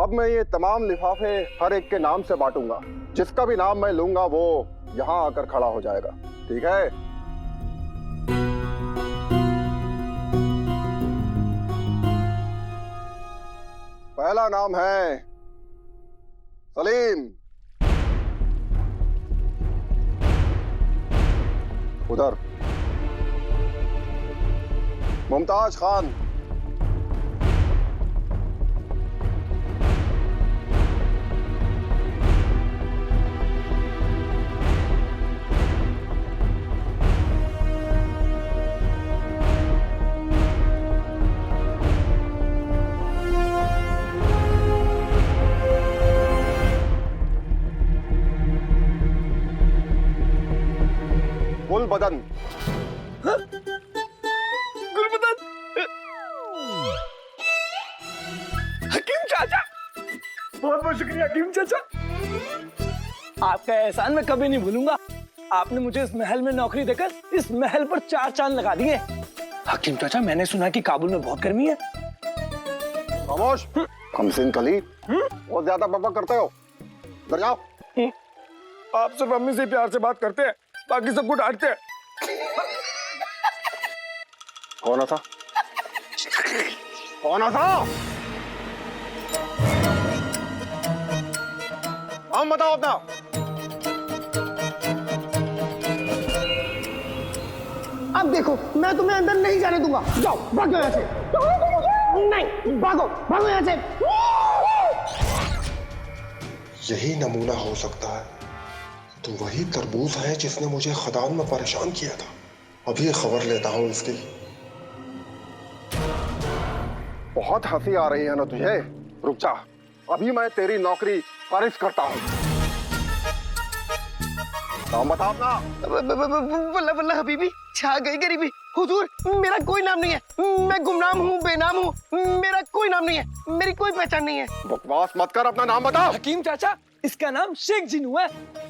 अब मैं ये तमाम लिफाफे हर एक के नाम से बांटूंगा। जिसका भी नाम मैं लूंगा वो यहाँ आकर खड़ा हो जाएगा, ठीक है? पहला नाम है सलीम। उधर मुमताज खान। गुलबदन। गुलबदन। हकीम चाचा, बहुत बहुत शुक्रिया हकीम चाचा। आपका एहसान मैं कभी नहीं भूलूंगा। आपने मुझे इस महल में नौकरी देकर इस महल पर 4 चांद लगा दिए। हकीम चाचा, मैंने सुना कि काबुल में बहुत गर्मी है। खामोश, कमसिन कली, बहुत ज्यादा बकबक करते हो। इधर जाओ। आप सिर्फ अम्मी से प्यार से बात करते हैं, बाकी सबको डांटते हैं। कौन था? कौन था? हम बताओ अपना। अब देखो, मैं तुम्हें अंदर नहीं जाने दूंगा। जाओ, भागो यहाँ से। नहीं, भागो, भागो यहाँ से। यही नमूना हो सकता है तो वही तरबूज है जिसने मुझे खदान में परेशान किया था। अभी खबर लेता हूँ इसकी। बहुत हंसी आ रही है ना तुझे? रुक जा, अभी मैं तेरी नौकरी खारिज करता हूँ। नाम बता अपना। वल्ला वल्ला हबीबी, छा गई गरीबी। हुजूर, मेरा कोई नाम नहीं है। मैं गुमनाम हूँ, बेनाम हूँ। मेरा कोई नाम नहीं है, मेरी कोई पहचान नहीं है। बकवास मत कर, अपना नाम बता। हकीम चाचा, इसका नाम शेख जिनू है।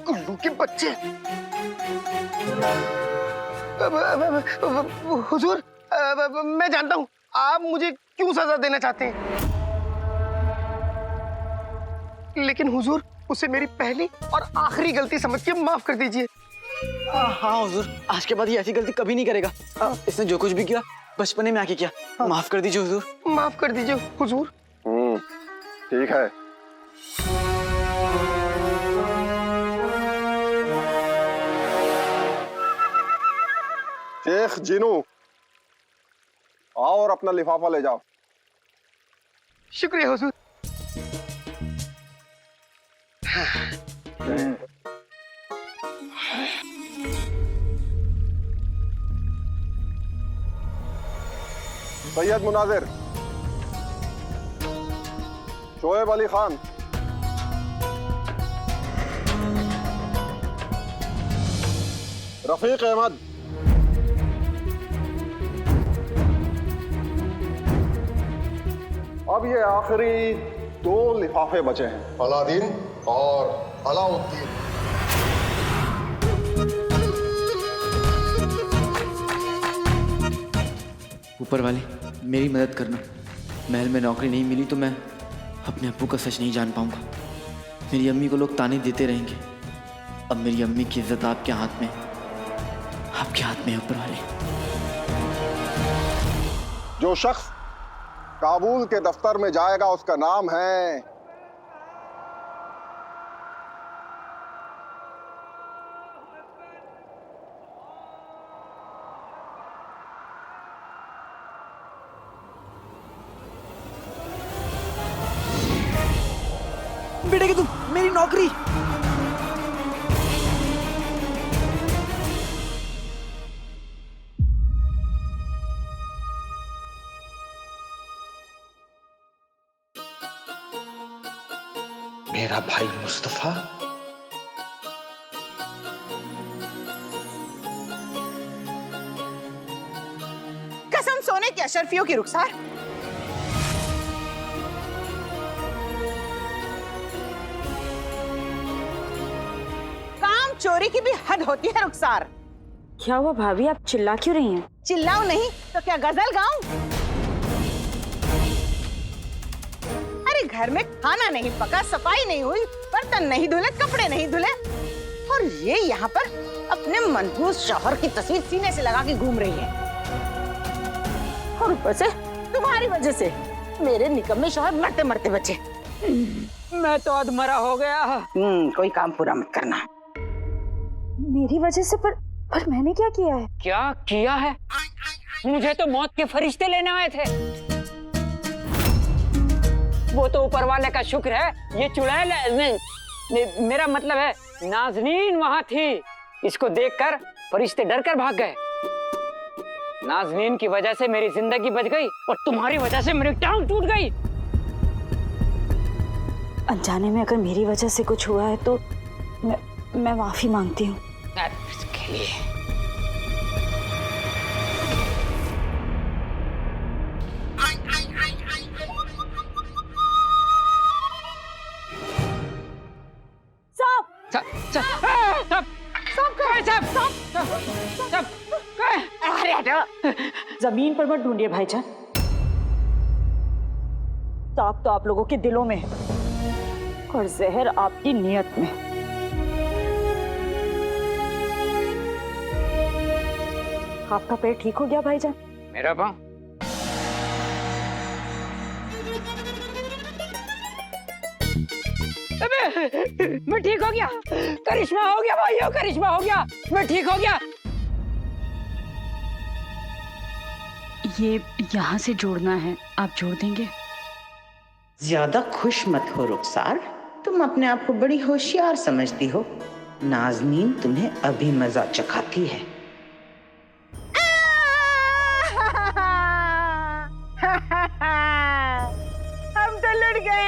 उल्लू के बच्चे। हुजूर, मैं जानता हूँ आप मुझे क्यों सजा देना चाहते हैं, लेकिन हुजूर, उसे मेरी पहली और आखिरी गलती समझ के माफ कर दीजिए। हाँ हुजूर, आज के बाद ये ऐसी गलती कभी नहीं करेगा। इसने जो कुछ भी किया बचपने में आके किया। माफ कर दीजिए हुजूर। माफ कर दीजिए हुजूर। ठीक है। शेख जिनू, आओ और अपना लिफाफा ले जाओ। शुक्रिया हुजूर। सैयद मुनाजिर, शोएब अली खान, रफीक अहमद, अब ये आखिरी 2 लिफाफे बचे हैं। अलादीन और अलाउद्दीन। ऊपर वाले, मेरी मदद करना। महल में नौकरी नहीं मिली तो मैं अपने अब्बू का सच नहीं जान पाऊंगा। मेरी अम्मी को लोग ताने देते रहेंगे। अब मेरी अम्मी की इज्जत आपके हाथ में, आपके हाथ में है ऊपर वाले। जो शख्स काबुल के दफ्तर में जाएगा उसका नाम है बेटे कि तुम मेरी नौकरी। मेरा भाई मुस्तफा कसम सोने की अशरफियों की रुखसार। काम चोरी की भी हद होती है रुखसार। क्या हुआ भाभी, आप चिल्ला क्यों रही हैं? चिल्लाऊं नहीं तो क्या गजल गाऊं? अरे अभी घर में खाना नहीं पका, सफाई नहीं हुई, बर्तन नहीं धुले, कपड़े नहीं धुले, और ये यहाँ पर अपने मनहूस शौहर की तस्वीर सीने से लगा के घूम रही है। और ऊपर से तुम्हारी वजह से मेरे निकम्मे शौहर मरते मरते बचे। मैं तो अधमरा हो गया। कोई काम पूरा मत करना। मेरी वजह से? पर मैंने क्या किया है? क्या किया है? मुझे तो मौत के फरिश्ते लेने आए थे। वो तो ऊपर वाले का शुक्र है, ये चुड़ैल मेरा मतलब है नाज़नीन वहां थी। इसको देखकर फरिश्ते डर कर भाग गए। नाज़नीन की वजह से मेरी जिंदगी बच गई और तुम्हारी वजह से मेरी टांग टूट गई। अनजाने में अगर मेरी वजह से कुछ हुआ है तो मैं माफी मांगती हूँ। इसके लिए अरे हटो। जमीन पर मत ढूंढिए भाईजान, सांप तो आप लोगों के दिलों में है और जहर आपकी नियत में। आपका पैर ठीक हो गया भाईजान? मेरा पाँव? मैं ठीक हो गया। करिश्मा हो गया भाइयों, करिश्मा हो गया। मैं ठीक हो गया। ये यहाँ से जोड़ना है, आप जोड़ देंगे? ज्यादा खुश मत हो रुखसार, तुम अपने आप को बड़ी होशियार समझती हो। नाज़नीन तुम्हें अभी मजा चखाती है। हम तो लुट गए,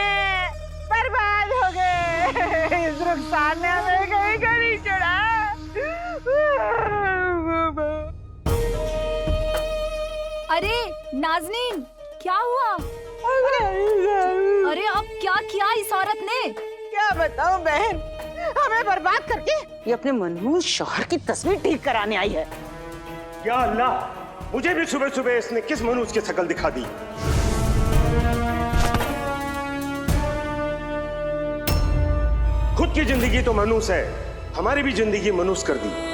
बर्बाद हो गए। इस रुखसार ने हमें कहीं का नहीं छोड़ा। अरे नाज़नीन, क्या हुआ? अरे अब क्या किया इस औरत ने? क्या बताऊं बहन, हमें बर्बाद करके ये अपने मनहूस शौहर की तस्वीर ठीक कराने आई है। या अल्लाह, मुझे भी सुबह सुबह इसने किस मनहूस की शक्ल दिखा दी। खुद की जिंदगी तो मनहूस है, हमारी भी जिंदगी मनहूस कर दी।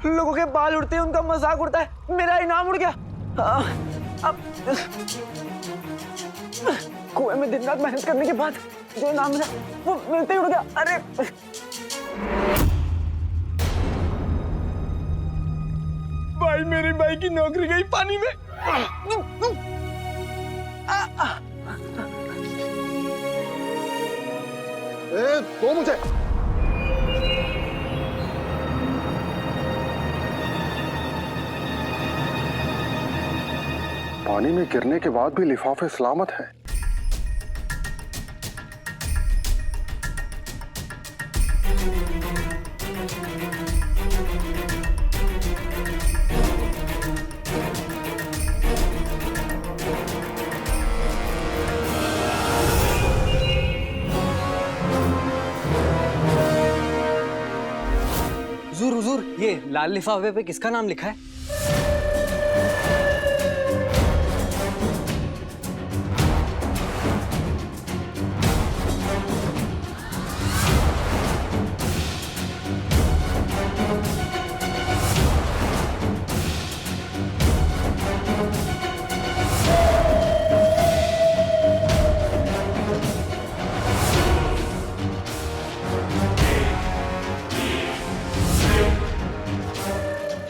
लोगों के बाल उड़ते हैं, उनका मजाक उड़ता है, मेरा इनाम उड़ गया। अब कुएं में दिन रात मेहनत करने के बाद जो इनाम मिला वो मिलते ही उड़ गया। अरे भाई, मेरी भाई की नौकरी गई पानी में। दो मुझे। पानी में गिरने के बाद भी लिफाफे सलामत हैं। हुजूर, ये लाल लिफाफे पे किसका नाम लिखा है?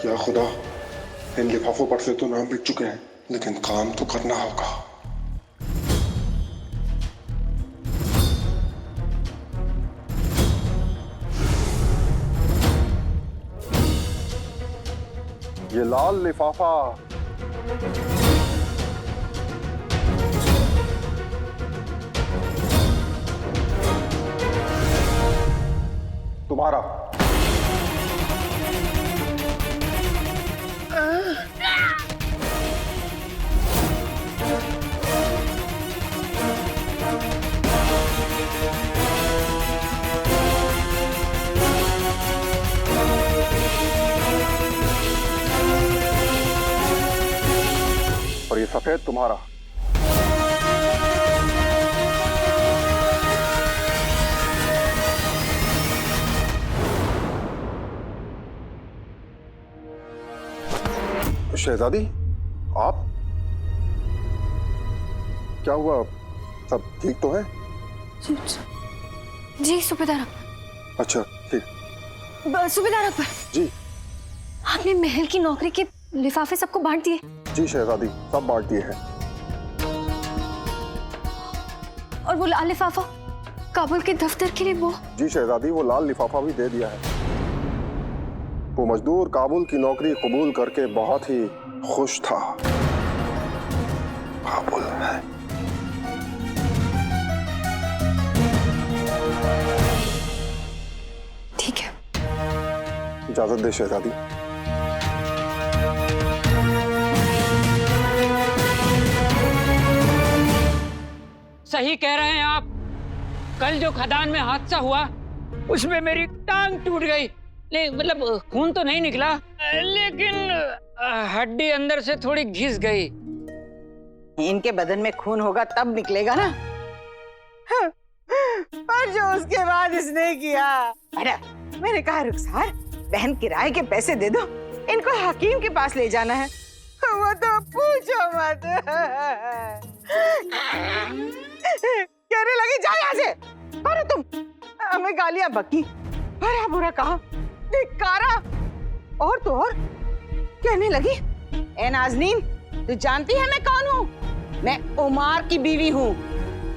या खुदा, इन लिफाफों पर से तो नाम मिट चुके हैं, लेकिन काम तो करना होगा। ये लाल लिफाफा तुम्हारा। सफेद तुम्हारा। शहजादी, आप? क्या हुआ? सब ठीक तो है? जी सूबेदार। अच्छा ठीक। सूबेदार अकबर जी। आपने महल की नौकरी के लिफाफे सबको बांट दिए? जी शहजादी, सब बांट दिए हैं। और वो लाल लिफाफा काबुल के दफ्तर के लिए वो? जी शहजादी, वो लाल लिफाफा भी दे दिया है। वो मजदूर काबुल की नौकरी कबूल करके बहुत ही खुश था। काबुल है। ठीक है, इजाजत दे शहजादी। सही कह रहे हैं आप। कल जो खदान में हादसा हुआ उसमें मेरी टांग टूट गई। नहीं मतलब खून तो नहीं निकला, लेकिन हड्डी अंदर से थोड़ी घिस गई। इनके बदन में खून होगा तब निकलेगा ना। पर जो उसके बाद इसने किया। अरे मैंने कहा रुखसार, बहन किराए के पैसे दे दो, इनको हकीम के पास ले जाना है। वो तो पूछो मत। कहने लगी जा यहाँ से। अरे तुम हमें गालियां बकी, बड़ा बुरा कहा, धिक्कारा। और तो और कहने लगी, ए नाज़नीन, तू जानती है मैं कौन हूँ? मैं उमार की बीवी हूँ।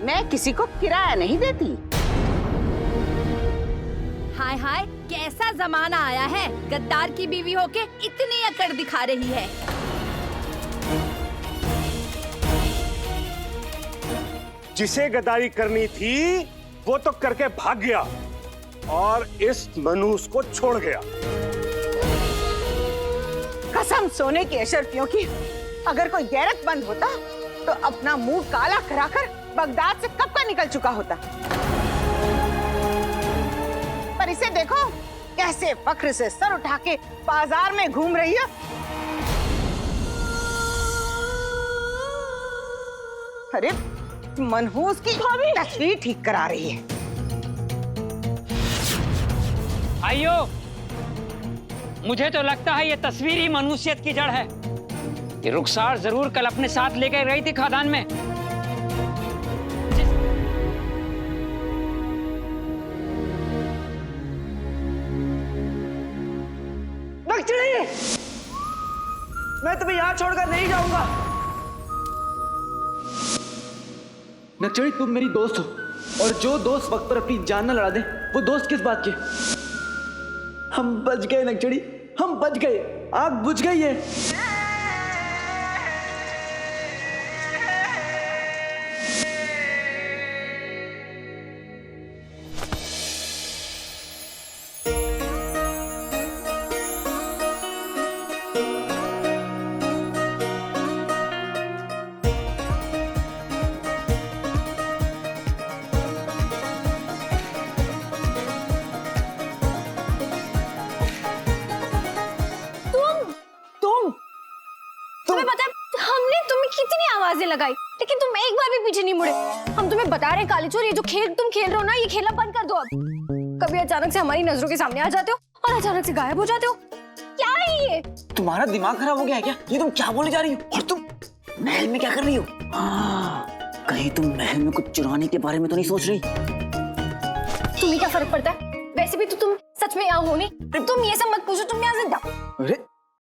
मैं किसी को किराया नहीं देती। हाय हाय, कैसा जमाना आया है, गद्दार की बीवी होके इतनी अकड़ दिखा रही है। जिसे गद्दारी करनी थी वो तो करके भाग गया और इस मनूस को छोड़ गया। कसम सोने की अशरफियों की, अगर कोई गैरतमंद होता तो अपना मुंह काला कराकर बगदाद से कब का निकल चुका होता। पर इसे देखो कैसे फख्र से सर उठा के बाजार में घूम रही है। अरे मनहूस की तस्वीर ठीक करा रही है। आइयो, मुझे तो लगता है ये तस्वीर ही मनुष्यत की जड़ है। ये रुखसार जरूर कल अपने साथ लेकर गई थी खदान में। मैं तुम्हें यहाँ छोड़कर नहीं जाऊंगा। नक्सली, तुम मेरी दोस्त हो, और जो दोस्त वक्त पर अपनी जान न लड़ा दे वो दोस्त किस बात के। हम बच गए नक्सली, हम बच गए। आग बुझ गई है। तुम्हें पता है हमने तुम्हें कितनी आवाजें लगाई, लेकिन तुम एक बार भी पीछे नहीं मुड़े। हम तुम्हें बता रहे हैं काले चोर, ये जो खेल तुम खेल रहे हो ना, ये खेलना बंद कर दो अब। कभी अचानक से हमारी नजरों के सामने आ जाते हो और अचानक से गायब हो जाते हो। क्या है ये? तुम्हारा दिमाग खराब हो गया है क्या? ये तुम क्या बोले जा रही हो? और तुम महल में क्या कर रही हो? कहीं तुम महल में कुछ चुराने के बारे में तो नहीं सोच रही? तुम्हें क्या फर्क पड़ता है? वैसे भी तो तुम सच में यहाँ हो नहीं। तुम ये सब मत पूछो, तुम यहाँ से जाओ। अरे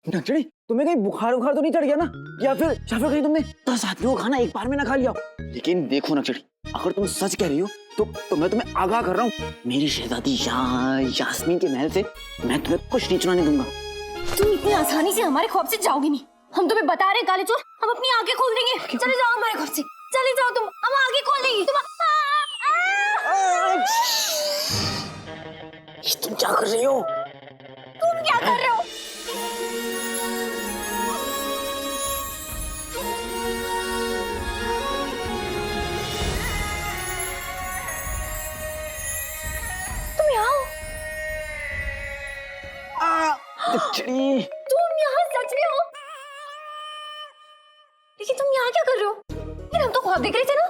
नक्सली, तुम्हें कहीं बुखार उखार तो नहीं चढ़ गया ना? या फिर कहीं तुमने 10 आदमियों का खाना एक बार में ना खा लिया? लेकिन देखो नक्सली, अगर तुम सच कह रही हो तो मैं तुम्हें आगाह कर रहा हूँ, मेरी शहजादी यास्मीन के महल से मैं तुम्हें कुछ नहीं चुराने दूंगा। तुम इतनी आसानी से हमारे खौफ से जाओगी नहीं। हम तुम्हें बता रहे हैं काले चोर, हम अपनी आंखें खोल देंगे। चले जाओ हमारे खौफ से, चले जाओ तुम, हम आंखें खोल देंगे। तुम क्या कर रही हो? तुम क्या कर रहे हो? तुम यहाँ हो? तुम यहाँ सच में हो? लेकिन तुम यहाँ देख रहे थे ना,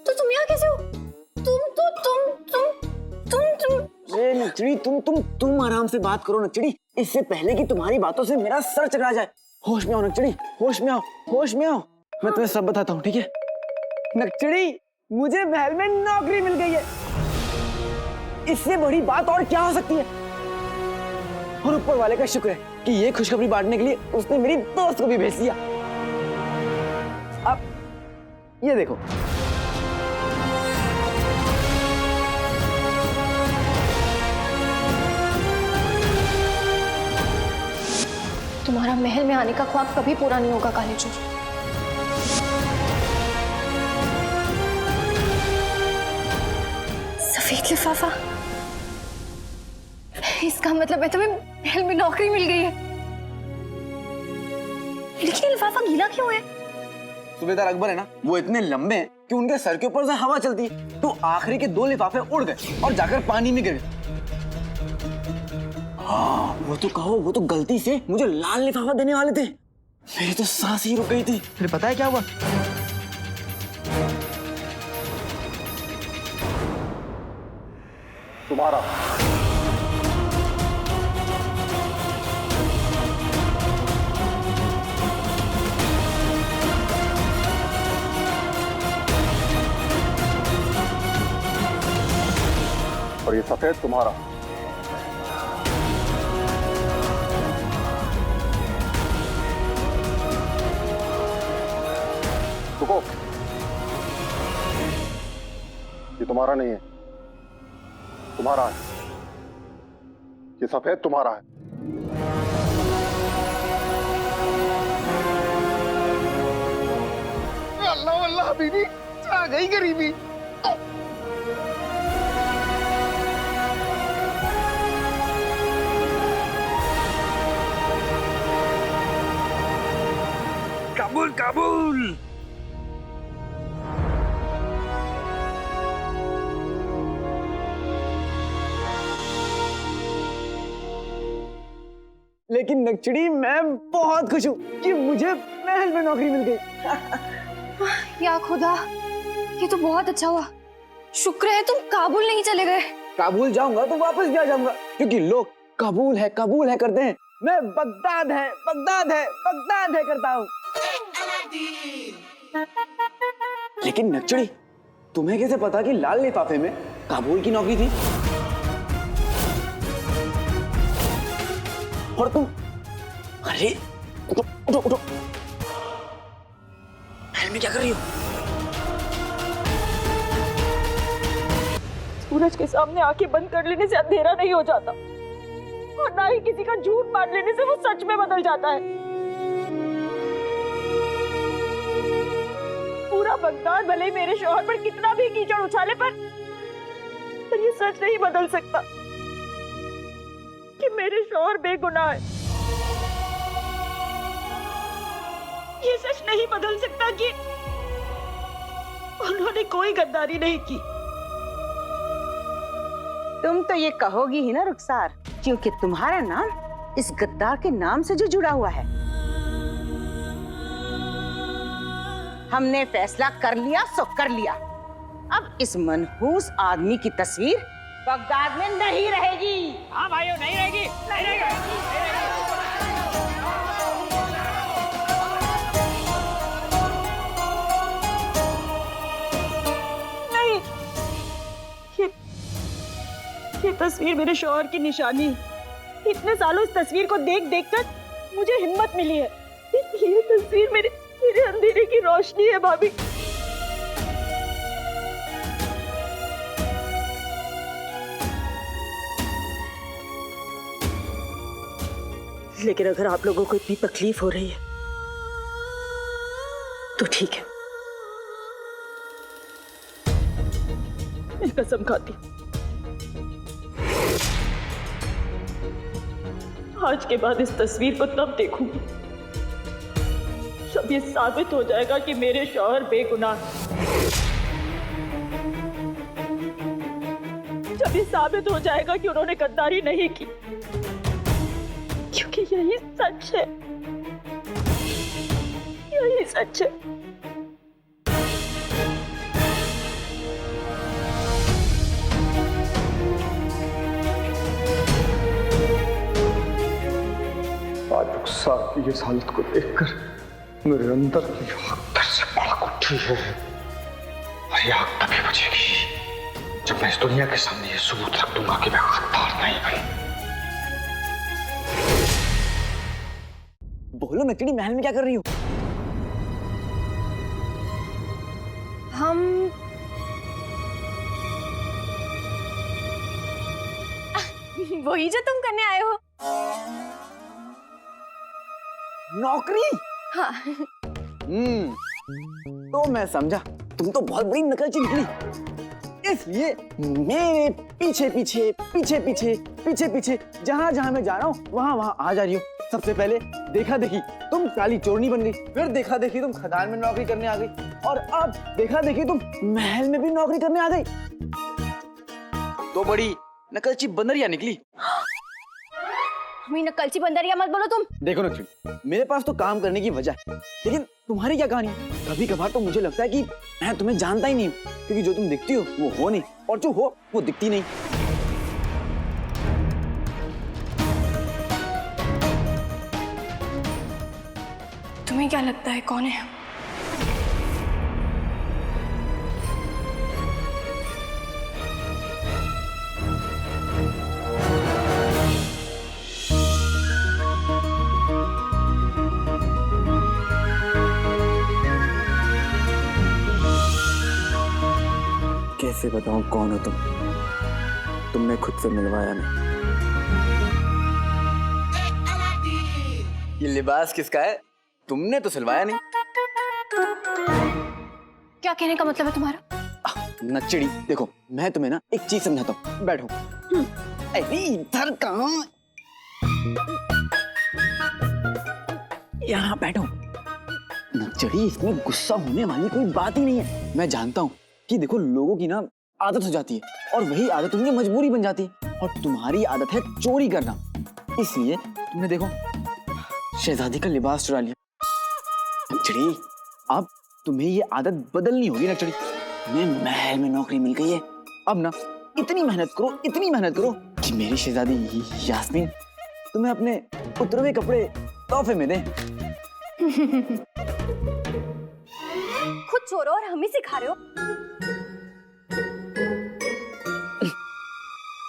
तो तुम यहाँ कैसे हो? ए नचड़ी, तुम आराम से बात करो नचड़ी, इससे पहले कि तुम्हारी बातों से मेरा सर चकरा जाए। होश में आओ नचड़ी, होश में आओ, होश में आओ। मैं तुम्हें सब बताता हूँ, ठीक है? नचड़ी, मुझे महल में नौकरी मिल गई है। इससे बड़ी बात और क्या हो सकती है? और ऊपर वाले का शुक्र है कि ये खुशखबरी बांटने के लिए उसने मेरी दोस्त को भी भेज दिया। अब ये देखो, तुम्हारा महल में आने का ख्वाब कभी पूरा नहीं होगा कालीचूर। सफेद लिफाफा, इसका मतलब है तुम्हें महल में नौकरी मिल गई है। लेकिन ये लिफाफा गीला क्यों है? सूबेदार अकबर है ना, वो इतने लंबे हैं कि उनके सर के ऊपर से हवा चलती है, तो आखिरी के 2 लिफाफे उड़ गए और जाकर पानी में गिर गए। हाँ, वो तो कहो, वो तो गलती से मुझे लाल लिफाफा देने वाले थे। मेरी तो सांस ही रुक गई थी। फिर पता है क्या हुआ? तुम्हारा और ये सफेद तुम्हारा। रुको, ये तुम्हारा नहीं है, तुम्हारा है। ये सफेद तुम्हारा है। अल्लाह अल्लाह बीबी, आ गई गरीबी। काबुल काबुल। लेकिन नक्चड़ी, मैं बहुत खुश हूँ कि मुझे महल में नौकरी मिल गई। या खुदा, ये तो बहुत अच्छा हुआ। शुक्र है तुम काबुल नहीं चले गए। काबुल जाऊंगा तो वापस भी आ जाऊंगा, क्योंकि लोग कबूल है करते हैं। मैं बगदाद है करता हूँ। लेकिन नक्चड़ी, तुम्हें कैसे पता कि लाल लिफाफे में काबुल की नौकरी थी? और तुम, अरे उठो, महल में क्या कर रही हो? सूरज के सामने आंखें बंद कर लेने से अंधेरा नहीं हो जाता, और ना ही किसी का झूठ मान लेने से वो सच में बदल जाता है। पूरा बगदाद भले ही मेरे शौहर पर कितना भी कीचड़ उछाले, पर ये सच नहीं बदल सकता कि मेरे शौहर बेगुनाह है। ये सच नहीं बदल सकता कि उन्होंने कोई गद्दारी नहीं की। तुम तो ये कहोगी ही ना रुखसार, क्योंकि तुम्हारा नाम इस गद्दार के नाम से जो जुड़ा हुआ है। हमने फैसला कर लिया सो कर लिया। अब इस मनहूस आदमी की तस्वीर बगदाद में नहीं रहेगी। हाँ भाइयों, नहीं रहेगी। नहीं, ये तस्वीर मेरे शौहर की निशानी है। इतने सालों इस तस्वीर को देख कर मुझे हिम्मत मिली है। ये तस्वीर मेरे अंधेरे की रोशनी है भाभी। लेकिन अगर आप लोगों को इतनी तकलीफ हो रही है तो ठीक है, मैं कसम खाती हूँ, आज के बाद इस तस्वीर को तब देखूंगी जब ये साबित हो जाएगा कि मेरे शौहर बेगुनाह हैं। जब ये साबित हो जाएगा कि उन्होंने गद्दारी नहीं की, क्योंकि यही सच है, यही सच है। रुखसार की इस हालत को देखकर मेरे अंदर की आग फिर से भड़क उठी है। और ये आग तभी बुझेगी जब मैं इस दुनिया के सामने ये सबूत रख दूंगा कि मैं गद्दार नहीं हूं। बोलो नकली, महल में क्या कर रही हो? हम वही जो तुम करने आए हो। नौकरी? हाँ। तो मैं समझा तुम तो बहुत बड़ी नकलची निकली, इसलिए मेरे पीछे पीछे पीछे पीछे पीछे पीछे जहां जहां मैं जा रहा हूँ वहां वहां आ जा रही हो। सबसे पहले देखा देखी तुम काली चोरनी बन गई, फिर देखा देखी तुम खदान में नौकरी करने आ गई, और अब देखा देखी तुम महल में भी नौकरी करने आ गई। तो बड़ी नकलची बंदरिया निकली। हमें नकलची बंदरिया मत बोलो तुम। देखो नकली, मेरे पास तो काम करने की वजह है, लेकिन तुम्हारी क्या कहानी? कभी कभार तो मुझे लगता है कि मैं तुम्हें जानता ही नहीं हूँ, क्योंकि जो तुम दिखती हो वो हो नहीं, और जो हो वो दिखती नहीं। तुम्हें क्या लगता है कौन है? कैसे बताऊं कौन हो तुम? तुमने खुद से मिलवाया नहीं। ये लिबास किसका है? तुमने तो सिलवाया नहीं। क्या कहने का मतलब है तुम्हारा? नच्चड़ी, देखो मैं तुम्हें ना एक चीज समझाता हूँ, बैठो। अरे इधर कहाँ, यहाँ बैठो। नच्चड़ी, इसमें गुस्सा होने वाली कोई बात ही नहीं है। मैं जानता हूँ कि देखो लोगों की ना आदत हो जाती है, और वही आदत उनकी मजबूरी बन जाती है, और तुम्हारी आदत है चोरी करना, इसलिए तुमने देखो शहजादी का लिबास चुरा लिया। नक्चड़ी, अब तुम्हें ये आदत बदलनी होगी नक्चड़ी। तुम्हें महल में नौकरी मिल गई है, अब ना इतनी मेहनत करो कि मेरी शहजादी यास्मीन तुम्हें अपने उतरवे कपड़े तोहफे में दे। खुद चोरो और हम ही सिखा रहे हो।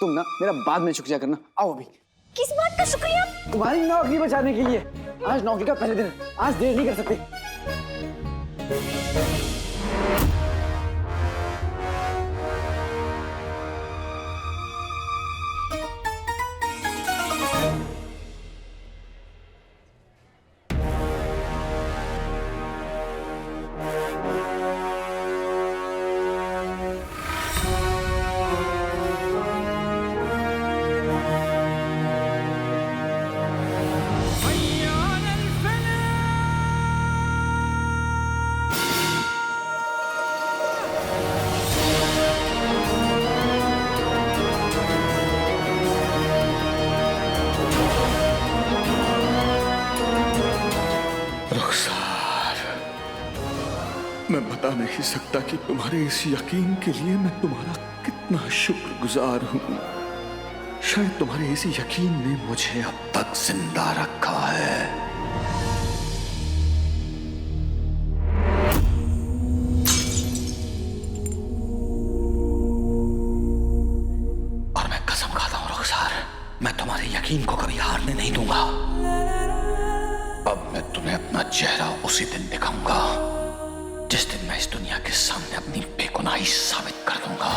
तुम ना मेरा बाद में शुक्रिया करना। आओ अभी। किस बात का शुक्रिया? तुम्हारी नौकरी बचाने के लिए। आज नौकरी का पहले दिन है, आज देर नहीं कर सकते। मैं बता नहीं सकता कि तुम्हारे इस यकीन के लिए मैं तुम्हारा कितना शुक्रगुजार हूं। शायद तुम्हारे इस यकीन ने मुझे अब तक जिंदा रखा है। और मैं कसम खाता हूं रुखसार, मैं तुम्हारे यकीन को कभी हारने नहीं दूंगा। अब मैं तुम्हें अपना चेहरा उसी दिन दिखाऊंगा जिस दिन मैं इस दुनिया के सामने अपनी बेगुनाही साबित कर दूंगा।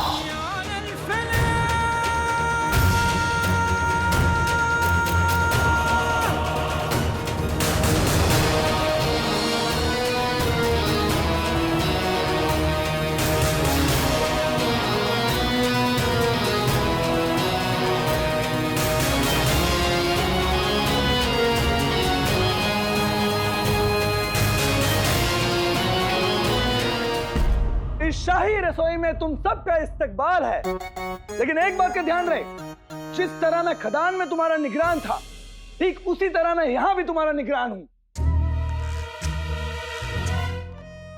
शाही रसोई में तुम सबका इस्तकबाल है, लेकिन एक बात का ध्यान रहे, जिस तरह मैं खदान में तुम्हारा निगरान था, ठीक उसी तरह मैं यहां भी तुम्हारा निगरान हूं।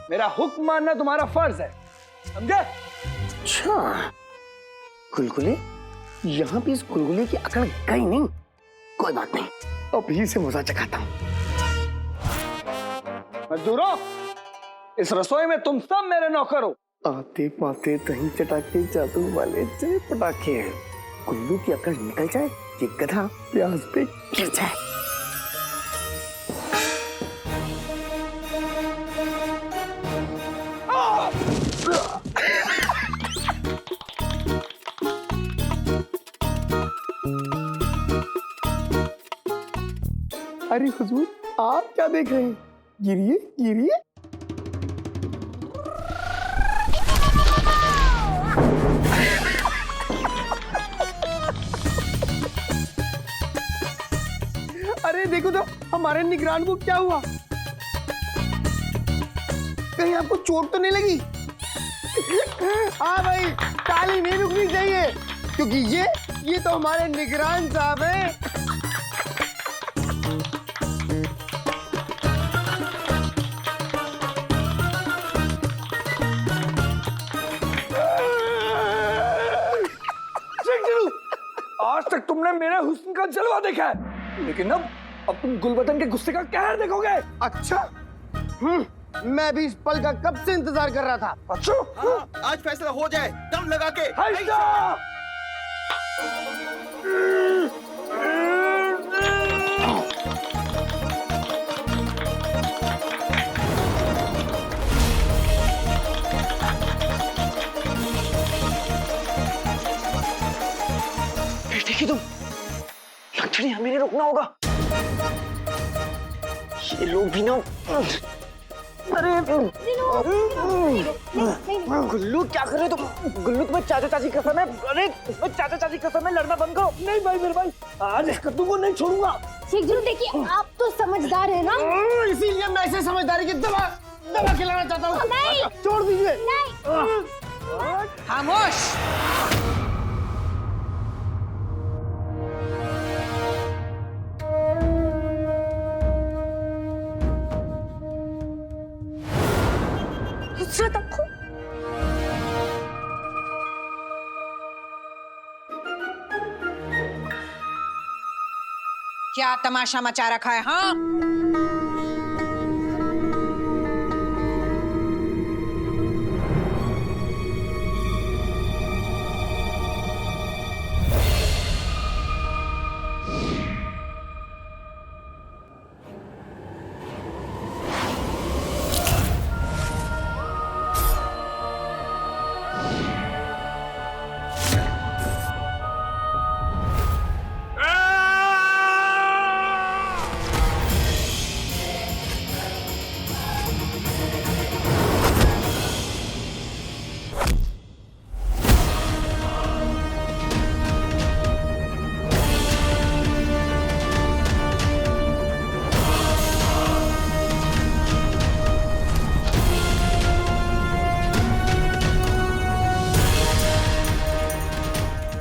मेरा हुक्म मानना तुम्हारा फर्ज है, समझे? अच्छा, गुलगुले, यहाँ भी इस गुलगुले की अकड़ गई नहीं। कोई बात नहीं, अभी से मजा चखाता हूँ। मजदूरों, इस रसोई में तुम सब मेरे नौकर हो। आते पाते दही चटाके जादू वाले चले पटाखे हैं। गुल्लू की अकल निकल जाए, ये गधा प्याज पे गिर जाए। अरे हुजूर, आप क्या देख रहे हैं? गिरिए गिरिए। अरे देखो तो हमारे निगरान को क्या हुआ? कहीं आपको चोट तो नहीं लगी? हाँ भाई, ताली नहीं रुकनी चाहिए, क्योंकि ये तो हमारे निगरान साहब हैं। आज तक तुमने मेरे हुस्न का जलवा देखा है, लेकिन अब तुम गुलबदन के गुस्से का कहर देखोगे। अच्छा, मैं भी इस पल का कब से इंतजार कर रहा था। अच्छा, हाँ, आज फैसला हो जाए, दम लगा के। देखिए तुम, लगता नहीं हमें रुकना होगा। ये लोग भी ना, अरे गुल्लू क्या कर रहे तुम? गुल्लू तुम्हें चाचा चाची कसम है, अरे चाचा चाची कसम है, लड़ना बंद करो। नहीं भाई मेरे भाई, आज इस कद्दू को नहीं छोड़ूंगा। शेख जी देखिए, आप तो समझदार है ना, इसीलिए मैं ऐसे समझदारी की दवा खिलाना चाहता हूँ। नहीं, छोड़ दीजिए। खामोश। देखो क्या तमाशा मचा रखा है? हाँ,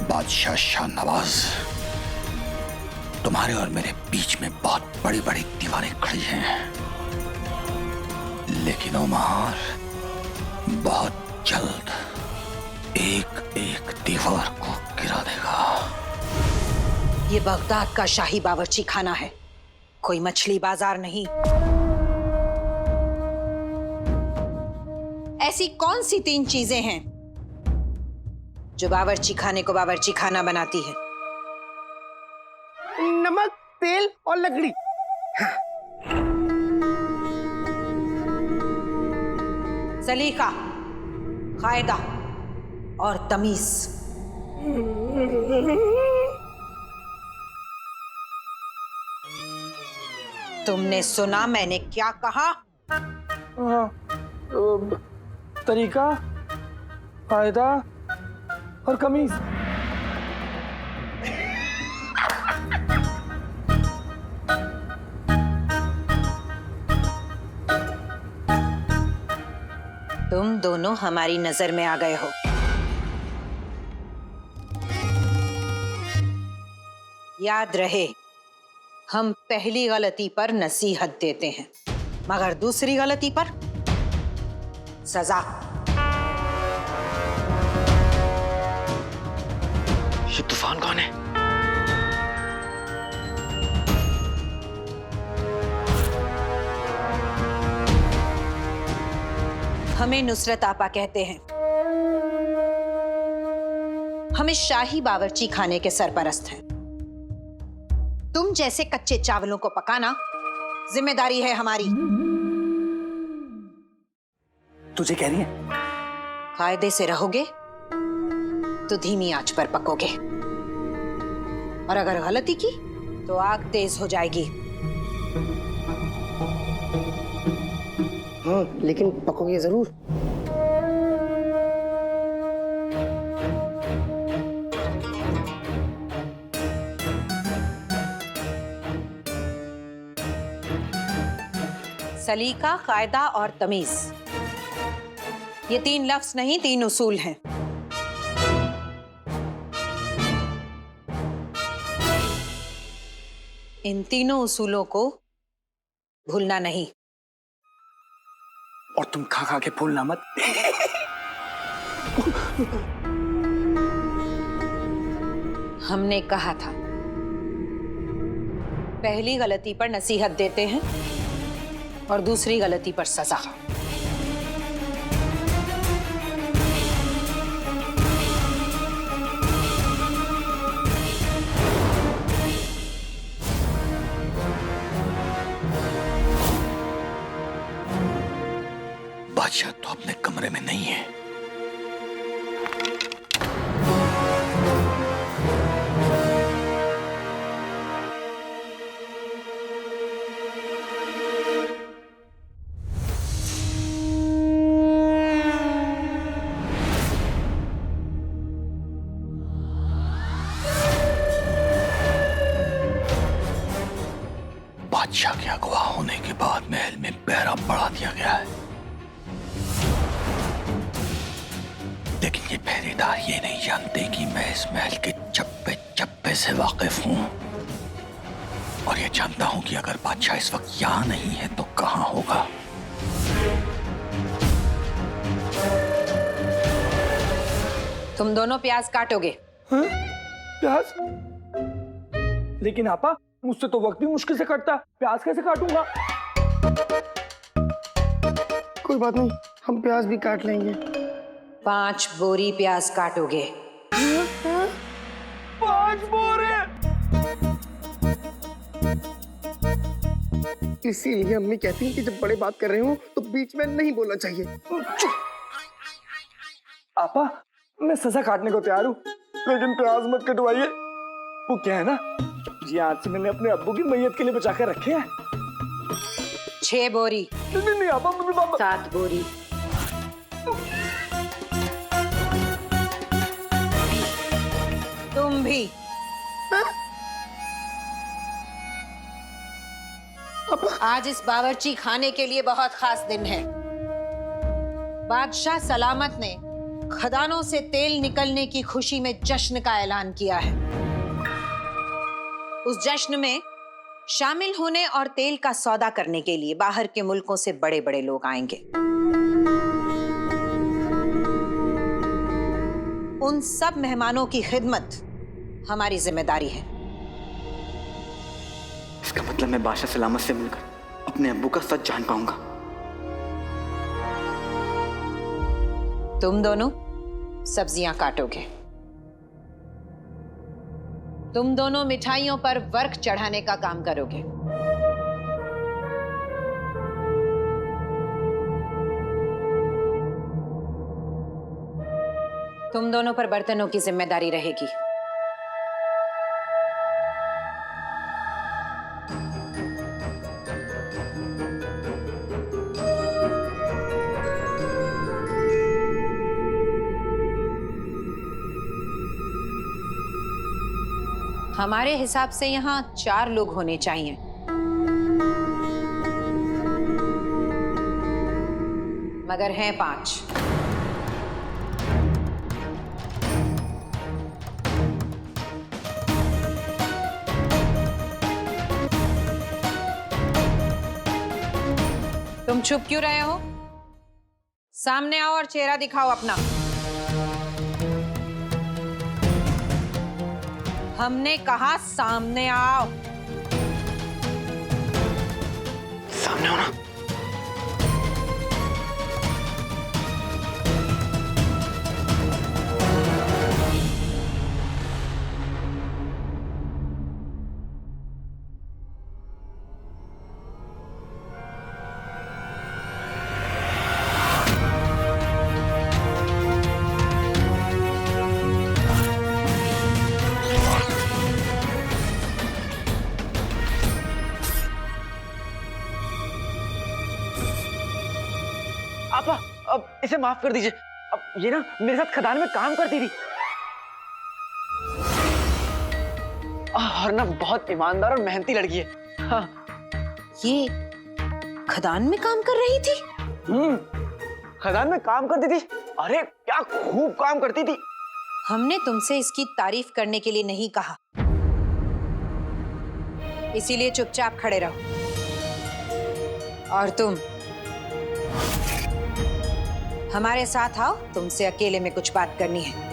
बादशाह शाहनवाज, तुम्हारे और मेरे बीच में बहुत बड़ी बड़ी दीवारें खड़ी हैं, लेकिन ओमार बहुत जल्द एक एक दीवार को गिरा देगा। ये बगदाद का शाही बावर्ची खाना है, कोई मछली बाजार नहीं। ऐसी कौन सी 3 चीजें हैं जो बावर्ची खाने को बावर्ची खाना बनाती है? नमक, तेल और लकड़ी। सलीका, कायदा और तमीज। तुमने सुना मैंने क्या कहा? तरीका, कायदा और कमीज। तुम दोनों हमारी नजर में आ गए हो। याद रहे, हम पहली गलती पर नसीहत देते हैं, मगर दूसरी गलती पर सजा। ये तूफान कौन है? हमें नुसरत आपा कहते हैं। हम इस शाही बावर्ची खाने के सरपरस्त हैं। तुम जैसे कच्चे चावलों को पकाना जिम्मेदारी है हमारी। तुझे कह रही है? कायदे से रहोगे तो धीमी आंच पर पकोगे, और अगर गलती की तो आग तेज हो जाएगी। हाँ, लेकिन पकोगे जरूर। सलीका, कायदा और तमीज, ये 3 लफ्ज नहीं 3 उसूल हैं। इन तीनों उसूलों को भूलना नहीं। और तुम खा खा के भूलना मत। हमने कहा था पहली गलती पर नसीहत देते हैं और दूसरी गलती पर सजा। बादशाह तो अपने कमरे में नहीं है। बादशाह के अगवा होने के बाद महल में पहरा बढ़ा दिया गया है, लेकिन ये पहरेदार ये नहीं जानते कि मैं इस महल के चप्पे चप्पे से वाकिफ हूं, और ये जानता हूं कि अगर बादशाह इस वक्त यहां नहीं है तो कहां होगा। तुम दोनों प्याज काटोगे। हाँ? प्याज? लेकिन आपा, मुझसे तो वक्त भी मुश्किल से कटता, प्याज कैसे काटूंगा? कोई बात नहीं, हम प्याज भी काट लेंगे। 5 बोरी प्याज काटोगे। 5 बोरे? इसीलिए अम्मी कहती हैं कि जब बड़े बात कर रहे हो तो बीच में नहीं बोलना चाहिए। आपा, मैं सजा काटने को तैयार हूँ, लेकिन प्याज मत कटवाइए। वो क्या है ना, ये आज से मैंने अपने अब्बू की मैयत के लिए बचा कर रखे हैं। 6 बोरी। नहीं आपा, 7 बोरी। तुम भी। आज इस बावर्ची खाने के लिए बहुत खास दिन है। बादशाह सलामत ने खदानों से तेल निकलने की खुशी में जश्न का ऐलान किया है। उस जश्न में शामिल होने और तेल का सौदा करने के लिए बाहर के मुल्कों से बड़े बड़े लोग आएंगे। उन सब मेहमानों की खिदमत हमारी जिम्मेदारी है। इसका मतलब मैं बादशाह सलामत से मिलकर अपने अब्बू का सच जान पाऊंगा। तुम दोनों सब्जियां काटोगे। तुम दोनों मिठाइयों पर वर्क चढ़ाने का काम करोगे। तुम दोनों पर बर्तनों की जिम्मेदारी रहेगी। हमारे हिसाब से यहाँ 4 लोग होने चाहिए। मगर हैं 5। तुम चुप क्यों रहे हो? सामने आओ और चेहरा दिखाओ अपना। हमने कहा सामने आओ। सामने हो ना? आपा अब इसे माफ कर दीजिए। अब ये ना मेरे साथ खदान में काम करती थी और ना बहुत ईमानदार और मेहनती लड़की है। हाँ। ये खदान में काम कर रही थी? खदान में काम करती थी। अरे क्या खूब काम करती थी। हमने तुमसे इसकी तारीफ करने के लिए नहीं कहा, इसीलिए चुपचाप खड़े रहो। और तुम हमारे साथ आओ, तुमसे अकेले में कुछ बात करनी है।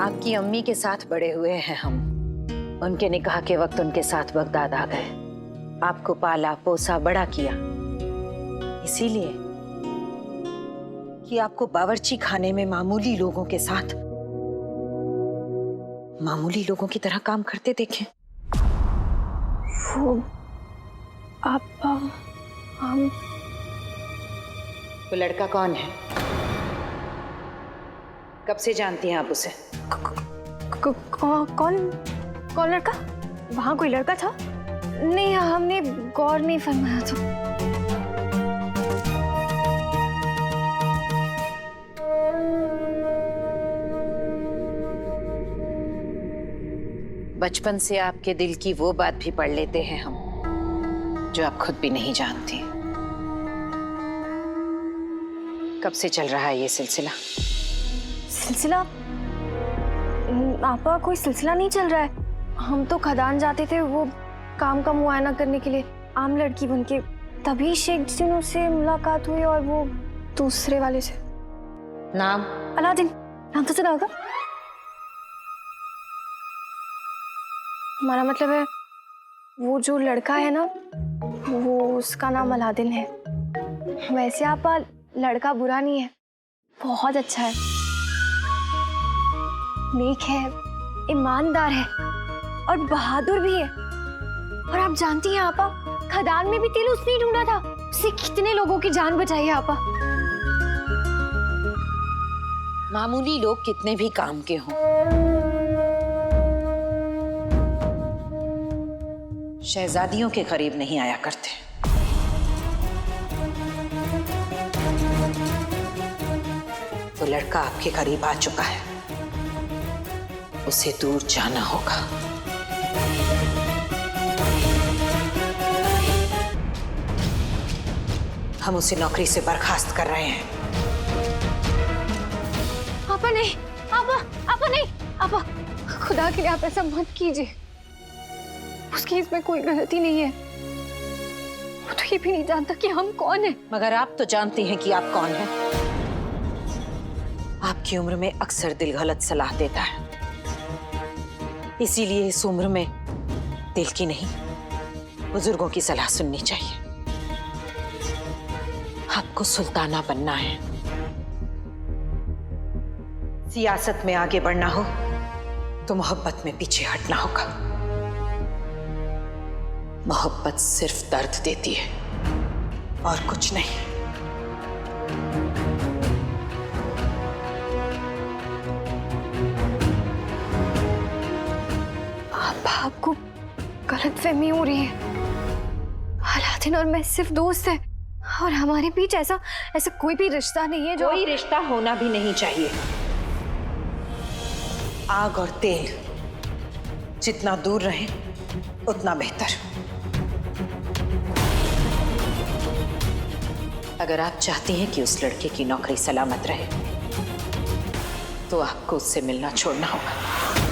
आपकी अम्मी के साथ बड़े हुए हैं हम। उनके निकाह के वक्त उनके साथ बगदाद आ गए। आपको पाला पोसा बड़ा किया, इसीलिए कि आपको बावर्ची खाने में मामूली लोगों के साथ मामूली लोगों की तरह काम करते देखें। वो हम वो लड़का कौन है? कब से जानती हैं आप उसे? कौन लड़का? वहाँ कोई लड़का था? नहीं, हमने गौर नहीं फरमाया था। बचपन से आपके दिल की वो बात भी पढ़ लेते हैं हम, जो आप खुद भी नहीं जानती। कब से चल रहा है ये सिलसिला? आपा कोई सिलसिला नहीं चल रहा है। हम तो खदान जाते थे वो काम का मुआयना करने के लिए, आम लड़की बनके। तभी शेख जिनू से मुलाकात हुई और वो दूसरे वाले से। नाम? अलादीन। नाम तो सुना होगा। हमारा मतलब है वो जो लड़का है ना, वो उसका नाम अलादीन है। वैसे आपा लड़का बुरा नहीं है, बहुत अच्छा है, नेक है, ईमानदार है और बहादुर भी है। और आप जानती हैं आपा, खदान में भी तेल उसने ढूंढा था, उससे कितने लोगों की जान बचाई है आपा। मामूली लोग कितने भी काम के हों, शहजादियों के करीब नहीं आया करते। वो लड़का आपके करीब आ चुका है, उसे दूर जाना होगा। हम उसे नौकरी से बर्खास्त कर रहे हैं। आपा नहीं, आपा नहीं, आपा खुदा के लिए आप ऐसा मत कीजिए। उसकी इसमें कोई गलती नहीं है। वो तो ये भी नहीं जानता कि हम कौन हैं। मगर आप तो जानती हैं कि आप कौन हैं। आपकी उम्र में अक्सर दिल गलत सलाह देता है, इसीलिए इस उम्र में दिल की नहीं, बुजुर्गों की सलाह सुननी चाहिए। आपको सुल्ताना बनना है, सियासत में आगे बढ़ना हो तो मोहब्बत में पीछे हटना होगा। मोहब्बत सिर्फ दर्द देती है और कुछ नहीं। आपको गलतफहमी हो रही है। अलादीन और मैं सिर्फ दोस्त हैं और हमारे बीच ऐसा कोई भी रिश्ता नहीं है। कोई रिश्ता होना भी नहीं चाहिए। आग और तेल जितना दूर रहे उतना बेहतर। अगर आप चाहती हैं कि उस लड़के की नौकरी सलामत रहे तो आपको उससे मिलना छोड़ना होगा।